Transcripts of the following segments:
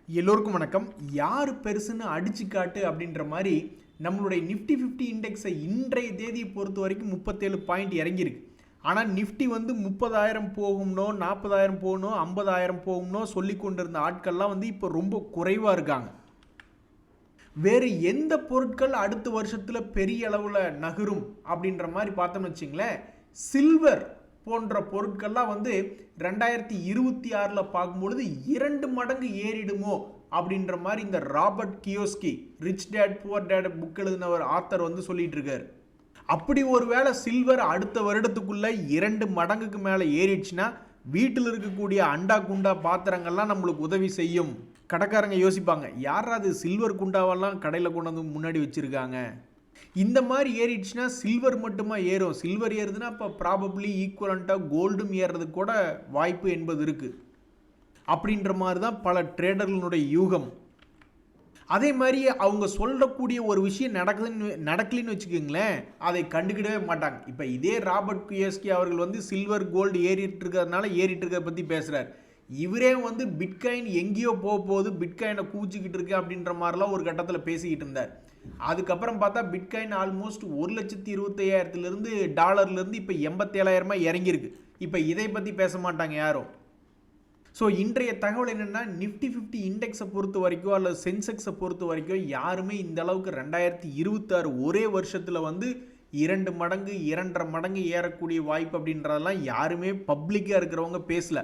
எல்லோருக்கும் வணக்கம். யார் பெருசுன்னு அடிச்சு காட்டு அப்படின்ற மாதிரி நம்மளுடைய நிஃப்டி 50 இண்டெக்ஸை இன்றைய தேதியை பொறுத்த வரைக்கும் 37 பாயிண்ட் இறங்கியிருக்கு. ஆனால் நிஃப்டி வந்து 30,000 போகும்னோ 40,000 போகணும் 50,000 போகும்னோ சொல்லி கொண்டிருந்த ஆட்கள்லாம் வந்து இப்போ ரொம்ப குறைவாக இருக்காங்க. வேறு எந்த பொருட்கள் அடுத்த வருஷத்தில் பெரிய அளவில் நகரும் அப்படின்ற மாதிரி பார்த்தோம்னு வச்சிங்களேன், சில்வர் போன்ற பொருட்கள்லாம் வந்து 2026 பார்க்கும்பொழுது 2 மடங்கு ஏறிடுமோ அப்படின்ற மாதிரி இந்த Robert Kiyosaki rich dad poor dad book எழுதின ஒரு ஆத்தர் வந்து சொல்லிட்டு இருக்காரு. அப்படி ஒருவேளை சில்வர் அடுத்த வருடத்துக்குள்ள 2 மடங்குக்கு மேலே ஏறிடுச்சுன்னா வீட்டில் இருக்கக்கூடிய அண்டா குண்டா பாத்திரங்கள்லாம் நம்மளுக்கு உதவி செய்யும். கடைக்காரங்க யோசிப்பாங்க, யாராவது சில்வர் குண்டாவெல்லாம் கடையில் கொண்டு வந்து முன்னாடி வச்சிருக்காங்க, இந்த மாதிரி ஏறிடுச்சுன்னா சில்வர் மட்டுமா ஏறும், சில்வர் ஏறுதுன்னா அப்போ ப்ராபப்ளி ஈக்குவலண்ட்டாக கோல்டும் ஏறுறதுக்கு கூட வாய்ப்பு என்பது இருக்குது அப்படின்ற மாதிரி தான் பல ட்ரேடர்களுடைய யூகம். அதே மாதிரி அவங்க சொல்லக்கூடிய ஒரு விஷயம் நடக்கலன்னு வச்சுக்கோங்களேன், அதை கண்டுக்கிடவே மாட்டாங்க. இப்போ இதே ராபர்ட் கியோஸ்கி அவர்கள் வந்து சில்வர் கோல்டு ஏறிட்டு இருக்கிறத பற்றி பேசுகிறார். இவரே வந்து பிட்காயின் எங்கேயோ போகுது, பிட்காயினை கூச்சிக்கிட்டு இருக்கு அப்படின்ற மாதிரிலாம் ஒரு கட்டத்தில் பேசிக்கிட்டு இருந்தார். அதுக்கப்புறம் பார்த்தா பிட்காயின் ஆல்மோஸ்ட் 1,25,000 டாலர்லேருந்து இப்போ 87,000 இறங்கியிருக்கு. இப்போ இதை பற்றி பேச மாட்டாங்க யாரும். ஸோ இன்றைய தகவல் என்னென்னா, நிஃப்டி 50 இண்டெக்ஸை பொறுத்த வரைக்கும் அல்லது சென்செக்ஸை பொறுத்த வரைக்கும் யாருமே இந்த அளவுக்கு 2026 ஒரே வருஷத்தில் வந்து 2 மடங்கு 2.5 மடங்கு ஏறக்கூடிய வாய்ப்பு அப்படின்றதெல்லாம் யாருமே பப்ளிக்காக இருக்கிறவங்க பேசல.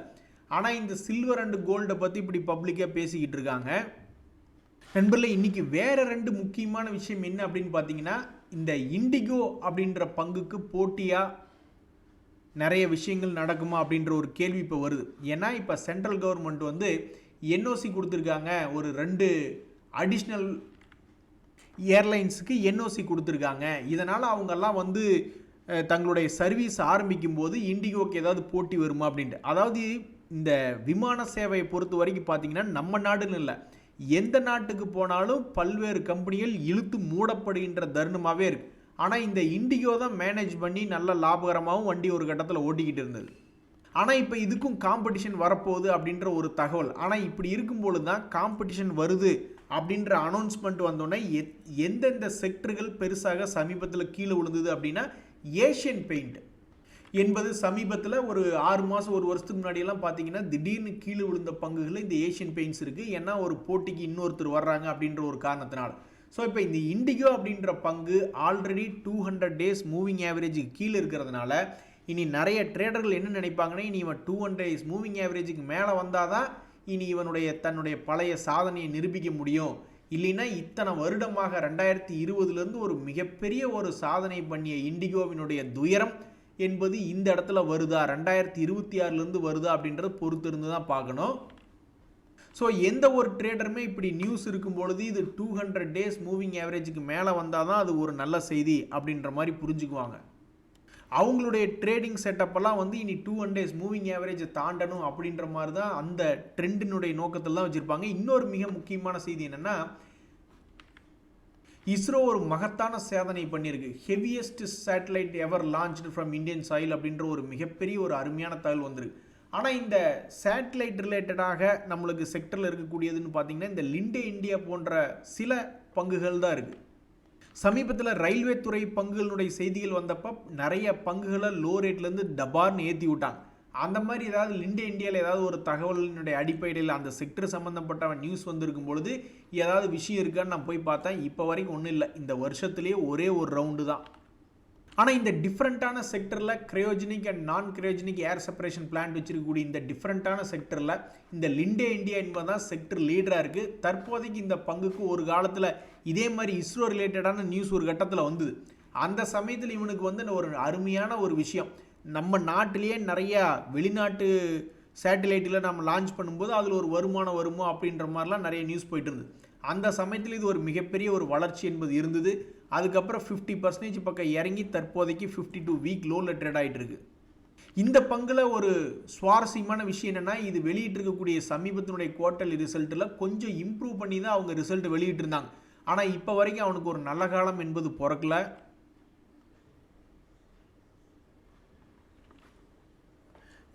ஆனால் இந்த சில்வர் அண்ட் கோல்டை பற்றி இப்படி பப்ளிக்காக பேசிக்கிட்டு இருக்காங்க. நண்பர்களே, இன்றைக்கி வேறு 2 முக்கியமான விஷயம் என்ன அப்படின்னு பார்த்தீங்கன்னா, இந்த இண்டிகோ அப்படின்ற பங்குக்கு போட்டியாக நிறைய விஷயங்கள் நடக்குமா அப்படின்ற ஒரு கேள்வி இப்போ வருது. ஏன்னா இப்போ சென்ட்ரல் கவர்மெண்ட் வந்து என்ஓசி கொடுத்துருக்காங்க, ஒரு 2 அடிஷ்னல் ஏர்லைன்ஸுக்கு என்ஓசி கொடுத்துருக்காங்க. இதனால் அவங்கெல்லாம் வந்து தங்களுடைய சர்வீஸ் ஆரம்பிக்கும் போது இண்டிகோக்கு ஏதாவது போட்டி வருமா அப்படின்ட்டு. அதாவது இந்த விமான சேவையை பொறுத்த வரைக்கும் பார்த்தீங்கன்னா நம்ம நாடுன்னு இல்லை, எந்த நாட்டுக்கு போனாலும் பல்வேறு கம்பெனிகள் இழுத்து மூடப்படுகின்ற தருணமாகவே இருக்குது. ஆனால் இந்த இண்டிகோ தான் மேனேஜ் பண்ணி நல்ல லாபகரமாகவும் வண்டி ஒரு கட்டத்தில் ஓட்டிக்கிட்டு இருந்தது. ஆனால் இப்போ இதுக்கும் காம்படிஷன் வரப்போகுது அப்படின்ற ஒரு தகவல். ஆனால் இப்படி இருக்கும்பொழுது தான் காம்படிஷன் வருது அப்படின்ற அனௌன்ஸ்மெண்ட் வந்தோடனே எந்தெந்த செக்டர்கள் பெருசாக சமீபத்தில் கீழே விழுந்தது அப்படின்னா, ஏஷியன் பெயிண்ட் என்பது சமீபத்தில் ஒரு 6 மாதம் 1 வருஷத்துக்கு முன்னாடியெல்லாம் பார்த்தீங்கன்னா திடீர்னு கீழே விழுந்த பங்குகளில் இந்த ஏஷியன் பெயிண்ட்ஸ் இருக்குது. ஏன்னா ஒரு போட்டிக்கு இன்னொருத்தர் வர்றாங்க அப்படின்ற ஒரு காரணத்தினால. ஸோ இப்போ இந்த இண்டிகோ அப்படின்ற பங்கு ஆல்ரெடி 200 டேஸ் மூவிங் ஆவரேஜுக்கு கீழே இருக்கிறதுனால இனி நிறைய ட்ரேடர்கள் என்ன நினைப்பாங்கன்னா, இனி இவன் 200 டேஸ் மூவிங் ஆவரேஜுக்கு மேலே வந்தால் தான் இனி தன்னுடைய பழைய சாதனையை நிரூபிக்க முடியும். இல்லைன்னா இத்தனை வருடமாக 2020 ஒரு மிகப்பெரிய ஒரு சாதனை பண்ணிய இண்டிகோவினுடைய துயரம் என்பது இந்த இடத்துல வருதா, 2026 வருதா அப்படின்றத பொறுத்து இருந்து தான் பார்க்கணும். ஸோ எந்த ஒரு ட்ரேடருமே இப்படி நியூஸ் இருக்கும் பொழுது இது 200 டேஸ் மூவிங் ஆவரேஜுக்கு மேலே வந்தால் தான் அது ஒரு நல்ல செய்தி அப்படின்ற மாதிரி புரிஞ்சுக்குவாங்க. அவங்களுடைய ட்ரேடிங் செட்டப்பெல்லாம் வந்து இனி 200 டேஸ் மூவிங் ஆவரேஜை தாண்டணும் அப்படின்ற மாதிரி தான் அந்த ட்ரெண்டினுடைய நோக்கத்தில் தான் வச்சுருப்பாங்க. இன்னொரு மிக முக்கியமான செய்தி என்னென்னா, இஸ்ரோ ஒரு மகத்தான சாதனை பண்ணியிருக்கு. Heaviest satellite ever launched from Indian soil அப்படின்ற ஒரு மிகப்பெரிய ஒரு அருமையான தகவல் வந்துருக்கு. ஆனால் இந்த சேட்டலைட் ரிலேட்டடாக நம்மளுக்கு செக்டரில் இருக்கக்கூடியதுன்னு பார்த்தீங்கன்னா, இந்த லிண்டே இந்தியா போன்ற சில பங்குகள் தான் இருக்குது. சமீபத்தில் ரயில்வே துறை பங்குகளுடைய செய்திகள் வந்தப்போ நிறைய பங்குகளை லோ ரேட்லேருந்து டபார்னு ஏற்றி விட்டாங்க. அந்த மாதிரி ஏதாவது லிண்டே இந்தியாவில் ஏதாவது ஒரு தகவலினுடைய அடிப்படையில் அந்த செக்டர் சம்மந்தப்பட்ட நியூஸ் வந்திருக்கும் பொழுது ஏதாவது விஷயம் இருக்கான்னு நான் போய் பார்த்தேன். இப்போ வரைக்கும் ஒன்றும் இல்லை. இந்த வருஷத்துலேயே ஒரே ஒரு ரவுண்டு தான். ஆனால் இந்த டிஃப்ரெண்ட்டான செக்டரில் கிரையோஜெனிக் அண்ட் நான் கிரையோஜெனிக் ஏர் செப்பரேஷன் பிளான்ட் வச்சிருக்கக்கூடிய இந்த டிஃப்ரெண்ட்டான செக்டரில் இந்த லிண்டே இந்தியா என்பதுதான் செக்டர் லீடராக இருக்குது. தற்போதைக்கு இந்த பங்குக்கு ஒரு காலத்தில் இதே மாதிரி இஸ்ரோ ரிலேட்டடான நியூஸ் ஒரு கட்டத்தில் வந்தது. அந்த சமயத்தில் இவனுக்கு வந்து ஒரு அருமையான ஒரு விஷயம், நம்ம நாட்டிலேயே நிறையா வெளிநாட்டு சேட்டலைட்டில் நம்ம லான்ச் பண்ணும்போது அதில் ஒரு வருமானம் வருமோ அப்படின்ற மாதிரிலாம் நிறைய நியூஸ் போயிட்டு இருந்தது. அந்த சமயத்தில் இது ஒரு மிகப்பெரிய ஒரு வளர்ச்சி என்பது இருந்தது. அதுக்கப்புறம் 50% பக்கம் இறங்கி தற்போதைக்கு 52 வீக் லோவில் ட்ரேட் ஆகிட்டு இருக்கு. இந்த பங்கில் ஒரு சுவாரஸ்யமான விஷயம் என்னென்னா, இது வெளியிட்டிருக்கக்கூடிய சமீபத்தினுடைய குவார்ட்டர்லி ரிசல்ட்டில் கொஞ்சம் இம்ப்ரூவ் பண்ணி தான் அவங்க ரிசல்ட் வெளியிட்டிருந்தாங்க. ஆனால் இப்போ வரைக்கும் அவனுக்கு ஒரு நல்ல காலம் என்பது பிறக்கல.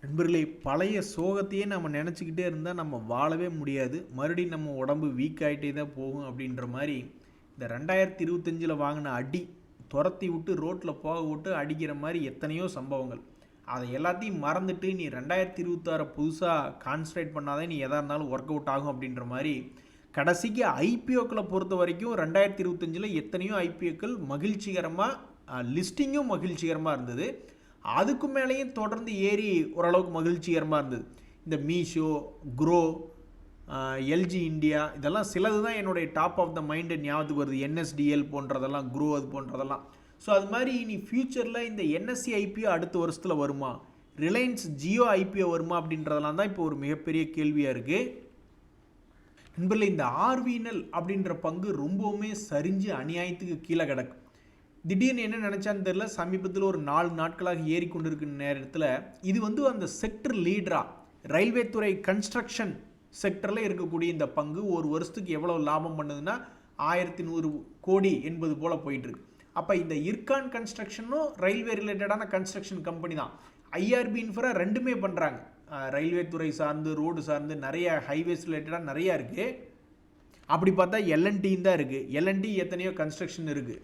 நண்பர்களே, பழைய சோகத்தையே நம்ம நினச்சிக்கிட்டே இருந்தால் நம்ம வாழவே முடியாது. மறுபடியும் நம்ம உடம்பு வீக் ஆகிட்டே தான் போகும் அப்படின்ற மாதிரி இந்த 2025 வாங்கின அடி துரத்தி விட்டு ரோட்டில் போக விட்டு அடிக்கிற மாதிரி எத்தனையோ சம்பவங்கள். அதை எல்லாத்தையும் மறந்துட்டு நீ 2026 புதுசாக கான்சன்ட்ரேட் பண்ணாதான் நீ எதாக இருந்தாலும் ஒர்க் அவுட் ஆகும் அப்படின்ற மாதிரி கடைசிக்கு ஐபிஓக்களை பொறுத்த வரைக்கும் 2025 எத்தனையோ ஐபிஓக்கள் மகிழ்ச்சிகரமாக லிஸ்டிங்கும் மகிழ்ச்சிகரமாக இருந்தது. அதுக்கு மேலேயும் தொடர்ந்து ஏறி ஓரளவுக்கு மகிழ்ச்சிகரமாக இருந்தது. இந்த மீஷோ, க்ரோ, எல்ஜி இந்தியா இதெல்லாம் சிலது தான் என்னுடைய டாப் ஆஃப் த மைண்டு ஞாபகத்துக்கு வருது. என்எஸ்டிஎல் போன்றதெல்லாம், க்ரோ அது போன்றதெல்லாம். ஸோ அது மாதிரி இனி ஃப்யூச்சரில் இந்த என்எஸ்சி ஐபிஓ அடுத்த வருஷத்தில் வருமா, ரிலையன்ஸ் ஜியோ ஐபிஓ வருமா அப்படின்றதெல்லாம் தான் இப்போ ஒரு மிகப்பெரிய கேள்வியாக இருக்குது. நண்பர்களே, இந்த ஆர்விஎன்எல் அப்படின்ற பங்கு ரொம்பவுமே சரிஞ்சு அநியாயத்துக்கு கீழே கிடக்கும். திடீர்னு என்ன நினச்சான்னு தெரியல, சமீபத்தில் ஒரு 4 நாட்களாக ஏறி கொண்டிருக்கிற நேரத்தில் இது அந்த செக்டர் லீடராக ரயில்வே துறை கன்ஸ்ட்ரக்ஷன் செக்டரில் இருக்கக்கூடிய இந்த பங்கு ஒரு வருஷத்துக்கு எவ்வளோ லாபம் பண்ணுதுன்னா 1100 கோடி என்பது போல் போயிட்டுருக்கு. அப்போ இந்த இர்கான் கன்ஸ்ட்ரக்ஷனும் ரயில்வே ரிலேட்டடான கன்ஸ்ட்ரக்ஷன் கம்பெனி தான். ஐஆர்பி இன்ஃப்ரா ரெண்டுமே பண்ணுறாங்க. ரயில்வே துறை சார்ந்து, ரோடு சார்ந்து நிறைய ஹைவேஸ் ரிலேட்டடாக நிறையா இருக்குது. அப்படி பார்த்தா எல்என்டியும் தான் இருக்குது. எல்என்டி எத்தனையோ கன்ஸ்ட்ரக்ஷன் இருக்குது.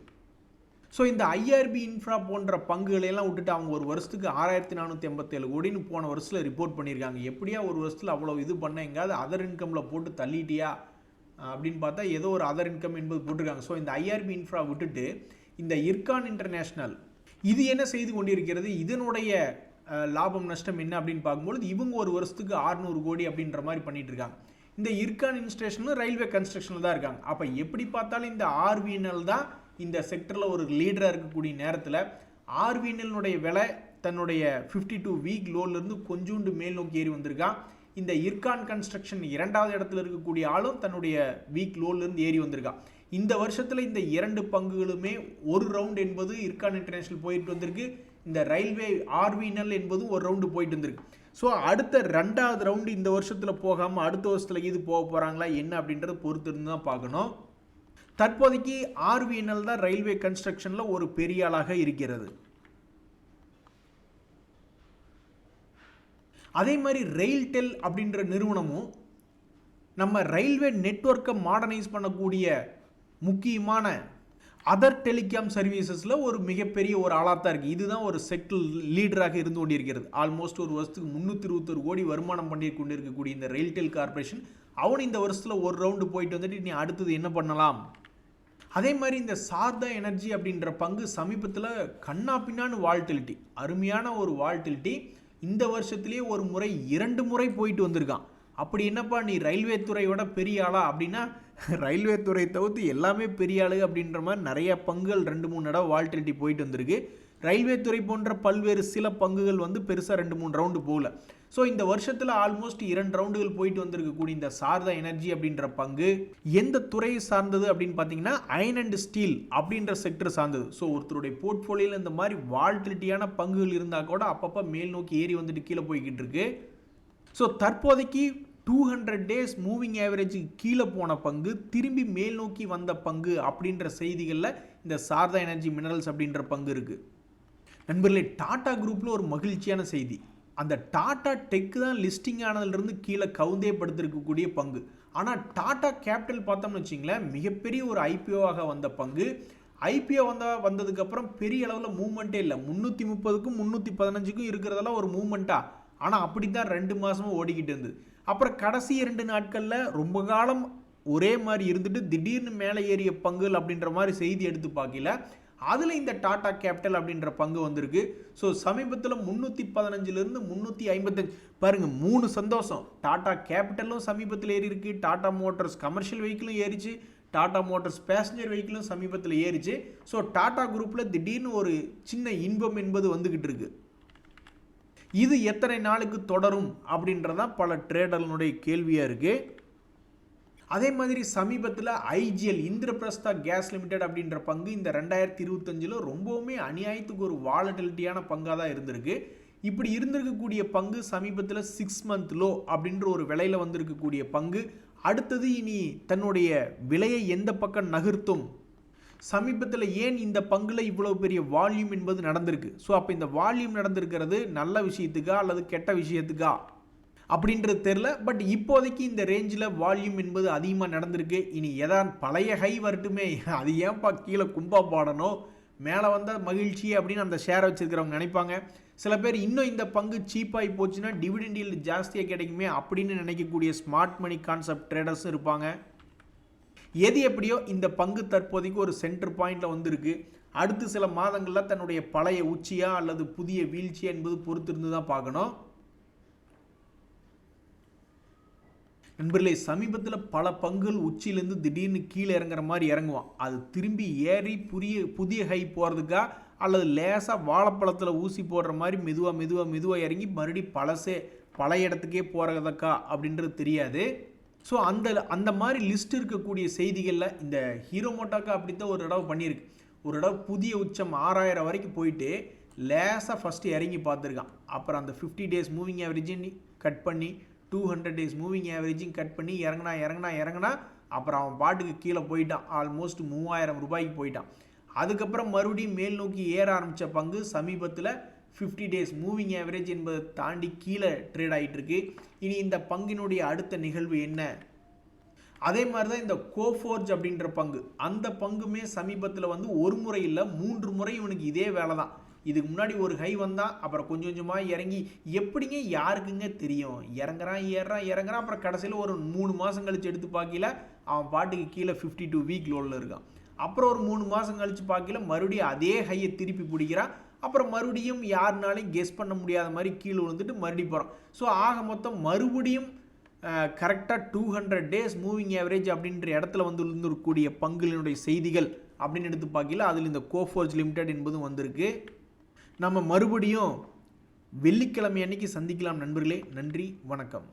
ஸோ இந்த ஐஆர்பி இன்ஃப்ரா போன்ற பங்குகளையெல்லாம் விட்டுட்டு அவங்க ஒரு வருஷத்துக்கு 6487 கோடின்னு போன வருஷத்தில் ரிப்போர்ட் பண்ணியிருக்காங்க. எப்படியா ஒரு வருஷத்தில் அவ்வளோ இது பண்ண, எங்காவது அதர் இன்கமில் போட்டு தள்ளிட்டியா அப்படின்னு பார்த்தா ஏதோ ஒரு அதர் இன்கம் என்பது போட்டிருக்காங்க. ஸோ இந்த ஐஆர்பி இன்ஃப்ரா விட்டுட்டு இந்த இர்கான் இன்டர்நேஷ்னல் இது என்ன செய்து கொண்டிருக்கிறது, இதனுடைய லாபம் நஷ்டம் என்ன அப்படின்னு பார்க்கும்போது இவங்க ஒரு வருஷத்துக்கு 600 கோடி அப்படின்ற மாதிரி பண்ணிட்டு இருக்காங்க. இந்த இர்கான் இன்ஸ்டேஷனும் ரயில்வே கன்ஸ்ட்ரக்ஷனில் தான் இருக்காங்க. அப்போ எப்படி பார்த்தாலும் இந்த ஆர்விஎன்எல் தான் இந்த செக்டரில் ஒரு லீடராக இருக்கக்கூடிய நேரத்தில் ஆர்விஎன்எல்னுடைய விலை தன்னுடைய 52 வீக் லோலேருந்து கொஞ்சோண்டு மேல் நோக்கி ஏறி வந்திருக்கான். இந்த இர்கான் கன்ஸ்ட்ரக்ஷன் 2வது இடத்துல இருக்கக்கூடிய ஆளும் தன்னுடைய வீக் லோலேருந்து ஏறி வந்திருக்கான். இந்த வருஷத்தில் இந்த 2 பங்குகளுமே ஒரு ரவுண்ட் என்பது இர்கான் இன்டர்நேஷனல் போயிட்டு வந்திருக்கு. இந்த ரயில்வே ஆர்விஎன்எல் என்பதும் ஒரு ரவுண்டு போயிட்டு வந்திருக்கு. ஸோ அடுத்த 2வது ரவுண்டு இந்த வருஷத்தில் போகாமல் அடுத்த வருஷத்தில் இது போக போகிறாங்களா என்ன அப்படின்றத பொறுத்து இருந்து தான் பார்க்கணும். தற்போதைக்கு ஆர்விஎன்எல் தான் ரயில்வே கன்ஸ்ட்ரக்ஷனில் ஒரு பெரிய ஆளாக இருக்கிறது. அதே மாதிரி ரெயில்டெல் அப்படின்ற நிறுவனமும் நம்ம ரயில்வே நெட்வொர்க்கை மாடர்னைஸ் பண்ணக்கூடிய முக்கியமான அதர் டெலிகாம் சர்வீசஸில் ஒரு மிகப்பெரிய ஒரு ஆளாக தான் இருக்குது. இதுதான் ஒரு செக்டர் லீடராக இருந்து கொண்டிருக்கிறது. ஆல்மோஸ்ட் ஒரு வருஷத்துக்கு 321 கோடி வருமானம் பண்ணி கொண்டிருக்கக்கூடிய இந்த ரெயில்டெல் கார்பரேஷன் அவன் இந்த வருஷத்தில் ஒரு ரவுண்டு போயிட்டு வந்துட்டு நீ அடுத்தது என்ன பண்ணலாம். அதே மாதிரி இந்த சாரதா எனர்ஜி அப்படின்ற பங்கு சமீபத்தில் கண்ணா பின்னான்னு வால்டிலிட்டி, அருமையான ஒரு வால்டிலிட்டி இந்த வருஷத்துலேயே ஒரு முறை 2 முறை போயிட்டு வந்திருக்கான். அப்படி என்னப்பா நீ ரயில்வே துறையோட பெரிய ஆளா அப்படின்னா, ரயில்வே துறை தவிர்த்து எல்லாமே பெரிய ஆளு அப்படின்ற மாதிரி நிறைய பங்குகள் 2-3 தடவை வால்டிலிட்டி போயிட்டு வந்திருக்கு. ரயில்வே துறை போன்ற பல்வேறு சில பங்குகள் பெருசாக 2-3 ரவுண்டு போகல. ஸோ இந்த வருஷத்தில் ஆல்மோஸ்ட் 2 ரவுண்டுகள் போயிட்டு வந்திருக்கக்கூடிய இந்த சாரதா எனர்ஜி அப்படின்ற பங்கு எந்த துறையை சார்ந்தது அப்படின்னு பார்த்தீங்கன்னா அயன் அண்ட் ஸ்டீல் அப்படின்ற செக்டர் சார்ந்தது. ஸோ ஒருத்தருடைய போர்ட்ஃபோலியோவில் இந்த மாதிரி வால்டிலிட்டியான பங்குகள் இருந்தால் கூட அப்பப்போ மேல் நோக்கி ஏறி வந்துட்டு கீழே போய்கிட்டு இருக்கு. ஸோ தற்போதைக்கு 200 டேஸ் மூவிங் ஆவரேஜுக்கு கீழே போன பங்கு திரும்பி மேல் நோக்கி வந்த பங்கு அப்படின்ற செய்திகளில் இந்த சாரதா எனர்ஜி மினரல்ஸ் அப்படின்ற பங்கு இருக்குது. நண்பர்களே, டாடா குரூப்பில் ஒரு மகிழ்ச்சியான செய்தி. அந்த டாடா டெக் தான் லிஸ்டிங் ஆனதுலேருந்து கீழே கவுந்தே படுத்திருக்கக்கூடிய பங்கு. ஆனால் டாடா கேபிட்டல் பார்த்தோம்னு வச்சிங்களேன், மிகப்பெரிய ஒரு ஐபிஓவாக வந்த பங்கு. ஐபிஓ வந்ததுக்கப்புறம் பெரிய அளவில் மூவ்மெண்ட்டே இல்லை. 330க்கும் 315க்கும் இருக்கிறதெல்லாம் ஒரு மூவ்மெண்ட்டா, ஆனால் அப்படி தான் 2 மாதமும் ஓடிக்கிட்டு இருந்தது. அப்புறம் கடைசி 2 நாட்களில் ரொம்ப காலம் ஒரே மாதிரி இருந்துட்டு திடீர்னு மேலே ஏறிய பங்குகள் அப்படின்ற மாதிரி செய்தி எடுத்து பார்க்கல. அதில் இந்த டாடா கேபிட்டல் அப்படின்ற பங்கு வந்திருக்கு. ஸோ சமீபத்தில் 315லேருந்து 355 பாருங்கள், 3 சந்தோஷம். டாடா கேபிட்டலும் சமீபத்தில் ஏறி இருக்கு, டாடா மோட்டார்ஸ் கமர்ஷியல் வெஹிக்கிளும் ஏறிச்சு, டாடா மோட்டார்ஸ் பேசஞ்சர் வெஹிக்கிளும் சமீபத்தில் ஏறிச்சு. ஸோ டாடா குரூப்பில் திடீர்னு ஒரு சின்ன இன்பம் என்பது வந்துக்கிட்டு இருக்கு. இது எத்தனை நாளுக்கு தொடரும் அப்படின்றதான் பல ட்ரேடர்களுடைய கேள்வியாக இருக்குது. அதே மாதிரி சமீபத்தில் ஐஜிஎல் இந்திரபிரஸ்தா கேஸ் லிமிடெட் அப்படின்ற பங்கு இந்த 2025 ரொம்பவுமே அநியாயத்துக்கு ஒரு வாலட்டிலிட்டியான பங்காக தான் இருந்திருக்கு. இப்படி இருந்திருக்கக்கூடிய பங்கு சமீபத்தில் 6 மந்த் லோ அப்படின்ற ஒரு விலையில் வந்திருக்கக்கூடிய பங்கு அடுத்தது இனி தன்னுடைய விலையை எந்த பக்கம் நகர்த்தும். சமீபத்தில் ஏன் இந்த பங்குல இவ்வளவு பெரிய வால்யூம் என்பது நடந்திருக்கு? ஸோ அப்போ இந்த வால்யூம் நடந்திருக்கிறது நல்ல விஷயத்துக்கா அல்லது கெட்ட விஷயத்துக்கா அப்படின்றது தெரில. பட் இப்போதைக்கு இந்த ரேஞ்சில் வால்யூம் என்பது அதிகமாக நடந்திருக்கு. இனி எதான் பழைய ஹை வரட்டுமே, அது ஏன்பா கீழே கும்பா பாடணும், மேலே வந்தால் மகிழ்ச்சி அப்படின்னு அந்த ஷேரை வச்சுருக்கிறவங்க நினைப்பாங்க. சில பேர் இன்னும் இந்த பங்கு சீப்பாகி போச்சுன்னா டிவிடெண்ட் ஈல்டு ஜாஸ்தியாக கிடைக்குமே அப்படின்னு நினைக்கக்கூடிய ஸ்மார்ட் மணி கான்செப்ட் ட்ரேடர்ஸும் இருப்பாங்க. எது எப்படியோ இந்த பங்கு தற்போதைக்கு ஒரு சென்டர் பாயிண்டில் வந்திருக்கு. அடுத்து சில மாதங்களில் தன்னுடைய பழைய உச்சியா அல்லது புதிய வீழ்ச்சியா என்பது பொறுத்திருந்து தான் பார்க்கணும். நண்பர்களே, சமீபத்தில் பல பங்குகள் உச்சியிலேருந்து திடீர்னு கீழே இறங்குற மாதிரி இறங்குவான். அது திரும்பி ஏறி புதிய ஹை போகிறதுக்கா அல்லது லேசாக வாழைப்பழத்தில் ஊசி போடுற மாதிரி மெதுவாக இறங்கி மறுபடியும் பழைய இடத்துக்கே போகிறதுக்கா அப்படின்றது தெரியாது. ஸோ அந்த மாதிரி லிஸ்ட் இருக்கக்கூடிய செய்திகளில் இந்த ஹீரோ மோட்டாக்கா அப்படித்தான் ஒரு தடவை பண்ணியிருக்கு. ஒரு தடவை புதிய உச்சம் 6000 வரைக்கும் போயிட்டு லேசாக ஃபஸ்ட்டு இறங்கி பார்த்துருக்கான். அப்புறம் அந்த 50 days மூவிங் ஆவரேஜின் கட் பண்ணி 200 days மூவிங் ஆவரேஜிங் கட் பண்ணி இறங்கினா அப்புறம் அவன் பாட்டுக்கு கீழே போயிட்டான். ஆல்மோஸ்ட் 3000 ரூபாய்க்கு போயிட்டான். அதுக்கப்புறம் மறுபடியும் மேல் நோக்கி ஏற ஆரம்பித்த பங்கு சமீபத்தில் 50 days மூவிங் ஆவரேஜ் என்பதை தாண்டி கீழே ட்ரேட் ஆகிட்டு இருக்கு. இனி இந்த பங்கினுடைய அடுத்த நிகழ்வு என்ன? அதே மாதிரி தான் இந்த கோஃபோர்ஜ் அப்படின்ற பங்கு, அந்த பங்குமே சமீபத்தில் வந்து ஒரு முறை இல்லை 3 முறை இவனுக்கு இதே வேலை தான். இதுக்கு முன்னாடி ஒரு ஹை வந்தான், அப்புறம் கொஞ்சம் கொஞ்சமாக இறங்கி எப்படிங்க யாருக்குங்க தெரியும், இறங்குறான் அப்புறம் கடைசியில் ஒரு 3 மாதம் கழிச்சு எடுத்து பார்க்கல அவன் பாட்டுக்கு கீழே 52 வீக் லோவில் இருக்கான். அப்புறம் ஒரு 3 மாதம் கழிச்சு பார்க்கல மறுபடியும் அதே ஹையை திருப்பி பிடிக்கிறான். அப்புறம் மறுபடியும் யாருனாலையும் கெஸ் பண்ண முடியாத மாதிரி கீழே விழுந்துட்டு மறுபடியும் போகிறான். ஸோ ஆக மொத்தம் மறுபடியும் கரெக்டாக 200 days மூவிங் ஆவரேஜ் அப்படின்ற இடத்துல வந்து இருந்திருக்கக்கூடிய பங்குகளினுடைய செய்திகள் அப்படின்னு எடுத்து பார்க்கல அதில் இந்த கோஃபோர்ஜ் லிமிடெட் என்பதும் வந்திருக்கு. நம்ம மறுபடியும் வெள்ளிக்கிழமை அன்னைக்கு சந்திக்கலாம் நண்பர்களே. நன்றி, வணக்கம்.